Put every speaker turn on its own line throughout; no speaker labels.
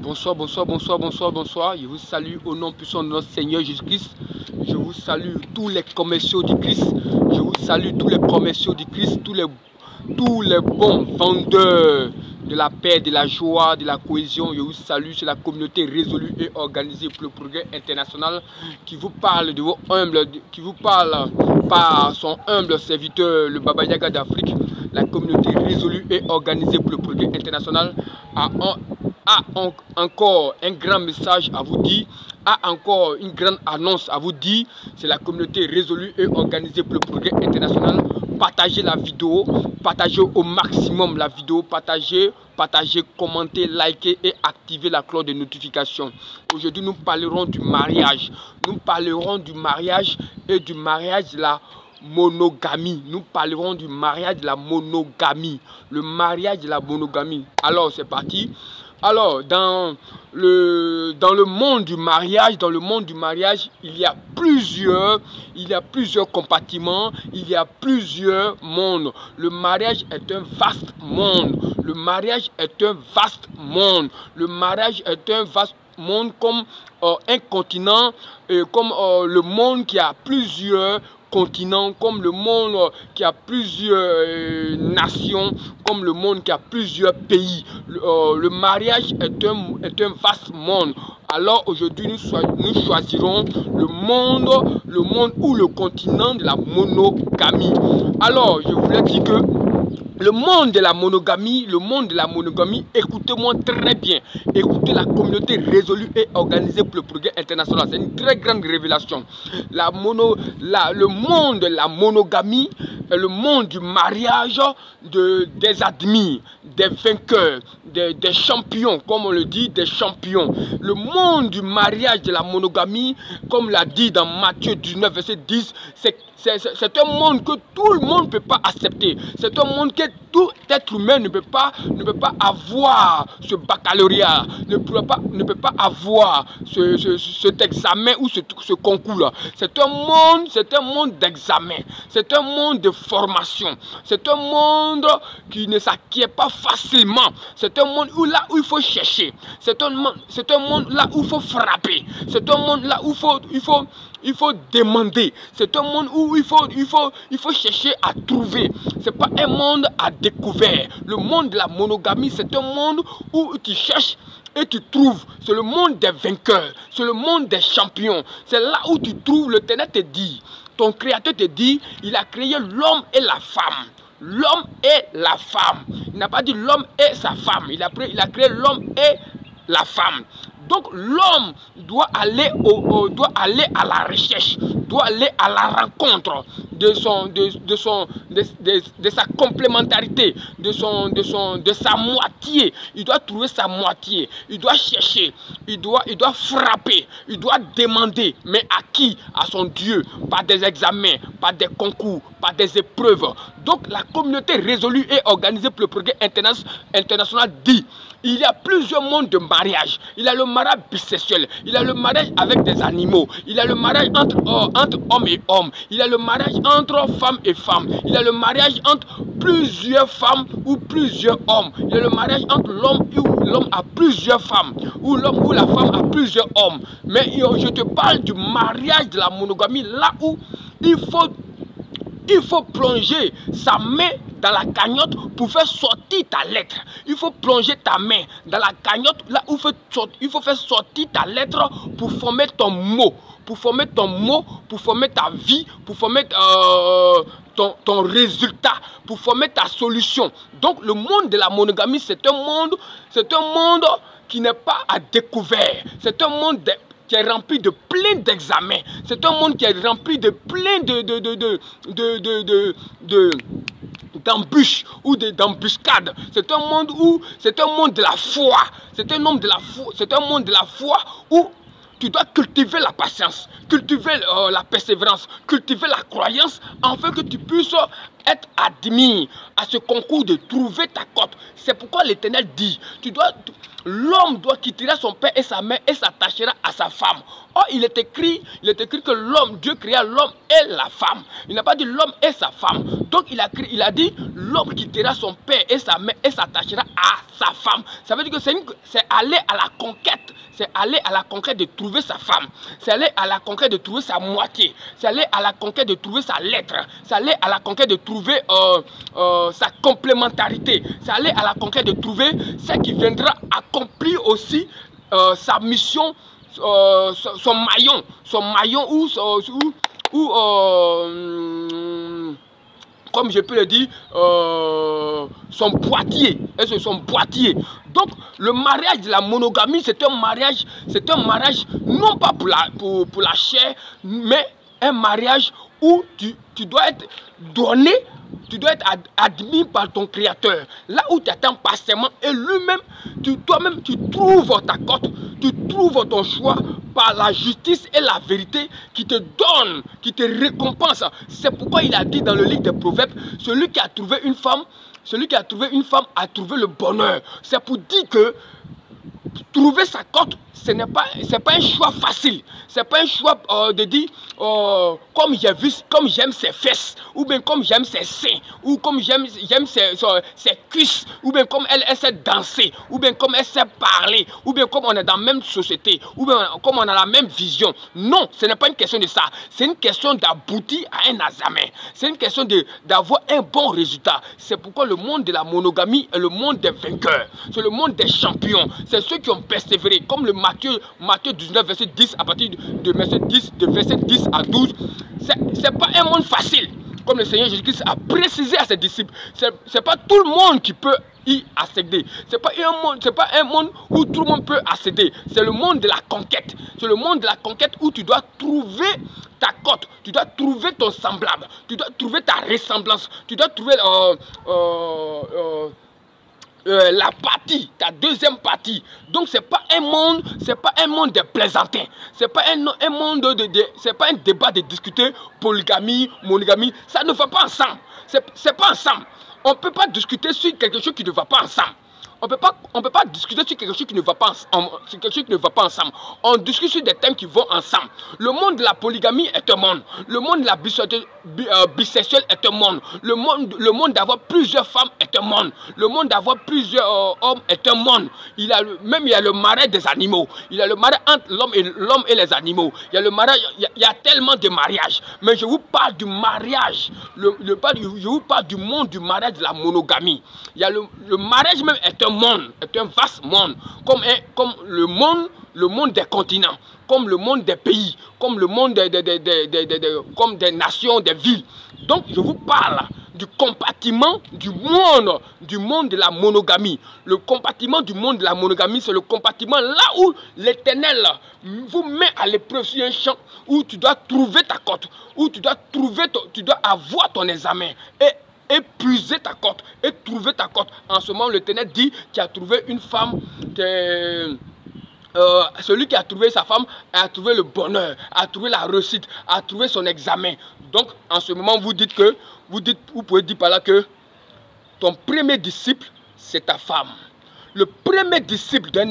Bonsoir, bonsoir, bonsoir, bonsoir, bonsoir. Je vous salue au nom puissant de notre Seigneur Jésus-Christ. Je vous salue tous les commerciaux du Christ. Je vous salue tous les commerciaux du Christ, tous les bons vendeurs de la paix, de la joie, de la cohésion. Je vous salue, c'est la communauté résolue et organisée pour le progrès international qui vous parle de vos humbles, qui vous parle par son humble serviteur, le Baba Yaga d'Afrique. La communauté résolue et organisée pour le progrès international a encore un grand message à vous dire, a encore une grande annonce à vous dire. C'est la communauté résolue et organisée pour le progrès international. Partagez la vidéo, partagez au maximum la vidéo, partagez, commentez, likez et activez la cloche de notification. Aujourd'hui, nous parlerons du mariage. Nous parlerons du mariage et du mariage de la monogamie. Nous parlerons du mariage de la monogamie. Le mariage de la monogamie. Alors, c'est parti. Alors, dans le monde du mariage, il y a plusieurs compartiments, il y a plusieurs mondes. Le mariage est un vaste monde. Le mariage est un vaste monde. Le mariage est un vaste monde comme un continent, comme le monde qui a plusieurs continents, comme le monde qui a plusieurs nations, comme le monde qui a plusieurs pays. Le mariage est un vaste monde. Alors aujourd'hui, nous choisirons le monde ou le continent de la monogamie. Alors, je voulais dire que le monde de la monogamie, écoutez-moi très bien. Écoutez la communauté résolue et organisée pour le progrès international. C'est une très grande révélation. Le monde de la monogamie est le monde du mariage des admis, des vainqueurs, des champions, comme on le dit, des champions. Le monde du mariage de la monogamie, comme l'a dit dans Matthieu 19, verset 10, c'est un monde que tout le monde ne peut pas accepter. C'est un monde que tout être humain ne peut pas avoir ce baccalauréat, ne peut pas avoir cet examen ou ce concours-là. C'est un monde d'examen, c'est un monde de formation, c'est un monde qui ne s'acquiert pas facilement. C'est un monde où il faut chercher, c'est un monde là où il faut frapper, c'est un monde là où il faut demander. C'est un monde où il faut chercher à trouver. C'est pas un monde à découvert. Le monde de la monogamie, c'est un monde où tu cherches et tu trouves. C'est le monde des vainqueurs. C'est le monde des champions. C'est là où tu trouves. Le Ténèbre te dit, ton Créateur te dit, il a créé l'homme et la femme. L'homme et la femme. Il n'a pas dit l'homme et sa femme. Il a créé l'homme et la femme. Donc l'homme doit aller à la recherche, doit aller à la rencontre de sa complémentarité, de sa moitié. Il doit trouver sa moitié, il doit chercher, il doit frapper, il doit demander. Mais à qui? À son Dieu, par des examens, par des concours, par des épreuves. Donc la communauté résolue et organisée pour le progrès international dit: il y a plusieurs mondes de mariage. Il y a le mariage bisexuel, il y a le mariage avec des animaux, il y a le mariage entre hommes et hommes, il y a le mariage entre femmes et femmes, il y a le mariage entre plusieurs femmes ou plusieurs hommes, il y a le mariage entre l'homme où l'homme a plusieurs femmes, ou l'homme ou la femme a plusieurs hommes. Mais je te parle du mariage de la monogamie, là où il faut plonger sa main dans la cagnotte pour faire sortir ta lettre. Il faut plonger ta main dans la cagnotte là où il faut faire sortir ta lettre pour former ton mot. Pour former ton mot, pour former ta vie, pour former ton résultat, pour former ta solution. Donc le monde de la monogamie, c'est un monde qui n'est pas à découvert. C'est un monde qui est rempli de plein d'examens. C'est un monde qui est rempli de plein d'embûches ou d'embuscades. C'est un monde de la foi. C'est un monde de la foi où tu dois cultiver la patience, cultiver la persévérance, cultiver la croyance, afin que tu puisses être admis à ce concours de trouver ta cote. C'est pourquoi l'Éternel dit, l'homme doit quitter son père et sa mère et s'attachera à sa femme. Or, il est écrit que l'homme, Dieu créa l'homme et la femme. Il n'a pas dit l'homme et sa femme. Donc, il a dit l'homme quittera son père et sa mère et s'attachera à sa femme. Ça veut dire que c'est aller à la conquête. C'est aller à la conquête de trouver sa femme. C'est aller à la conquête de trouver sa moitié. C'est aller à la conquête de trouver sa lettre. C'est aller à la conquête de trouver sa complémentarité. C'est aller à la conquête de trouver ce qui viendra accomplir aussi sa mission, son maillon ou comme je peux le dire, son boîtier. Et son boîtier. Donc, le mariage de la monogamie, c'est un mariage non pas pour la chair, mais un mariage où tu dois être donné, tu dois être admis par ton créateur. Là où tu attends patiemment et lui-même, toi-même, tu trouves ta cote, tu trouves ton choix par la justice et la vérité qui te donne, qui te récompense. C'est pourquoi il a dit dans le livre des Proverbes, celui qui a trouvé une femme a trouvé le bonheur. C'est pour dire que trouver sa cote, ce n'est pas un choix facile. C'est pas un choix de dire comme j'aime ses fesses, ou bien comme j'aime ses seins, ou comme j'aime ses cuisses, ou bien comme elle sait danser, ou bien comme elle sait parler, ou bien comme on est dans la même société, ou bien comme on a la même vision. Non, ce n'est pas une question de ça. C'est une question d'aboutir à un examen. C'est une question d'avoir un bon résultat. C'est pourquoi le monde de la monogamie est le monde des vainqueurs. C'est le monde des champions. C'est ceux qui ont persévéré, comme le Matthieu 19, verset 10, à partir de verset 10 à 12. C'est pas un monde facile, comme le Seigneur Jésus-Christ a précisé à ses disciples. C'est pas tout le monde qui peut y accéder. C'est pas un monde où tout le monde peut accéder. C'est le monde de la conquête. C'est le monde de la conquête où tu dois trouver ta cote, tu dois trouver ton semblable, tu dois trouver ta ressemblance, tu dois trouver la partie, ta deuxième partie. Donc c'est pas un monde de plaisantins. C'est pas un monde c'est pas un débat de discuter polygamie, monogamie. Ça ne va pas ensemble. C'est pas ensemble. On peut pas discuter sur quelque chose qui ne va pas ensemble. On peut pas discuter sur quelque chose qui ne va pas ensemble. On discute sur des thèmes qui vont ensemble. Le monde de la polygamie est un monde. Le monde de la bisexuelle est un monde. Le monde d'avoir plusieurs femmes est un monde. Le monde d'avoir plusieurs hommes est un monde. Il y a le mariage des animaux. Il y a le mariage entre l'homme et les animaux. Il y a le mariage, il y a tellement de mariages. Mais je vous parle du mariage. Je vous parle du monde du mariage de la monogamie. Il y a le mariage même est un monde, est un vaste monde, comme le monde des continents, comme le monde des pays, comme le monde comme des nations, des villes. Donc je vous parle du compartiment du monde de la monogamie. Le compartiment du monde de la monogamie, c'est le compartiment là où l'Éternel vous met à l'épreuve sur un champ où tu dois trouver ta cote, où tu dois avoir ton examen et épuiser ta cote et trouver ta cote. En ce moment, l'Éternel dit qu'il a trouvé une femme, celui qui a trouvé sa femme a trouvé le bonheur, a trouvé la réussite, a trouvé son examen. Donc, en ce moment, vous pouvez dire par là que ton premier disciple, c'est ta femme. Le premier disciple d'un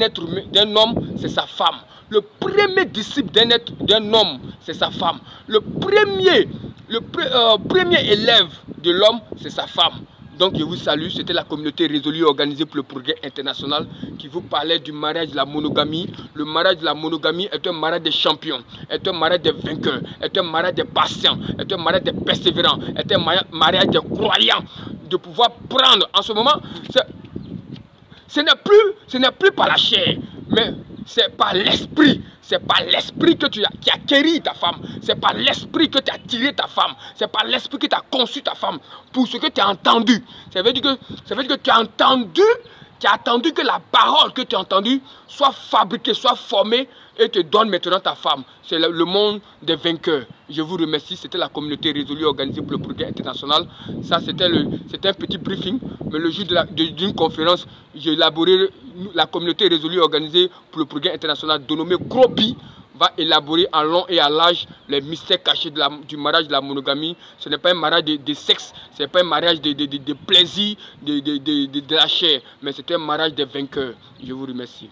homme, c'est sa femme. Le premier disciple d'un homme, c'est sa femme. Le premier élève de l'homme, c'est sa femme. Donc je vous salue, c'était la communauté résolue organisée pour le progrès international qui vous parlait du mariage de la monogamie. Le mariage de la monogamie est un mariage des champions, est un mariage des vainqueurs, est un mariage des patients, est un mariage des persévérants, est un mariage des croyants. De pouvoir prendre en ce moment, ce n'est plus par la chair, mais c'est par l'esprit. C'est par l'esprit que qui a guéri ta femme. C'est par l'esprit que tu as tiré ta femme. C'est par l'esprit que tu as conçu ta femme. Pour ce que tu as entendu. Ça veut dire que tu as attendu que la parole que tu as entendue soit fabriquée, soit formée et te donne maintenant ta femme. C'est le monde des vainqueurs. Je vous remercie. C'était la communauté résolue organisée pour le progrès international. Ça, c'était un petit briefing. Mais le jour d'une conférence, j'ai élaboré la communauté résolue organisée pour le progrès international, dénommée Gros Bi. va élaborer en long et à large les mystères cachés du mariage, de la monogamie. Ce n'est pas un mariage de sexe, ce n'est pas un mariage de plaisir, de la chair, mais c'est un mariage des vainqueurs. Je vous remercie.